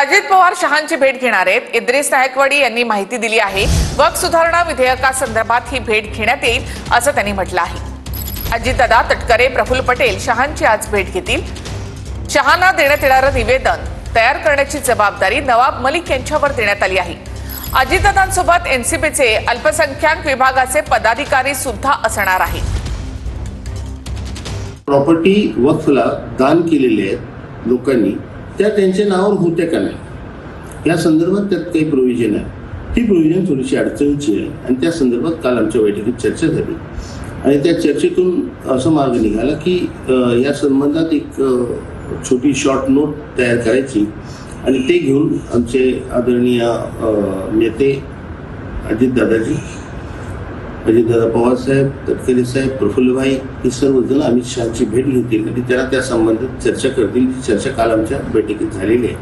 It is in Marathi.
अजित पवार शहांची भेट घेणार आहेत। इद्रिस नायकवडी यांनी माहिती दिली आहे। वक्फ सुधारणा विधेयकासंदर्भात ही भेट घेण्यात येईल असं त्यांनी म्हटलं आहे। अजितदादा, तटकरे, प्रफुल्ल पटेल शहांची आज भेट घेतील। शहांना देण्यात येणारं निवेदन तयार करण्याची जबाबदारी नवाब मलिक यांच्यावर देण्यात आली आहे। अजितदादांसोबत एनसीपीचे अल्पसंख्याक विभागाचे पदाधिकारी सुद्धा असणार आहेत। प्रॉपर्टी वक्फला दान केलेले आहेत लोकांनी, त्या त्यांच्या नावावर होते का नाही या संदर्भात त्यात काही प्रोव्हिजन आहे। ती प्रोव्हिजन थोडीशी अडचणीची आहे आणि त्या संदर्भात काल आमच्या बैठकीत चर्चा झाली आणि त्या चर्चेतून असं मार्ग निघाला की या संबंधात एक छोटी शॉर्ट नोट तयार करायची आणि ते घेऊन आमचे आदरणीय नेते अजितदादा पवार साहेब, तटकरे साहेब, प्रफुल्लभाई हे सर्वजण अमित शहाची भेट घेतील आणि त्यांना त्या संबंधित चर्चा करतील। चर्चा काल आमच्या बैठकीत झालेली आहे।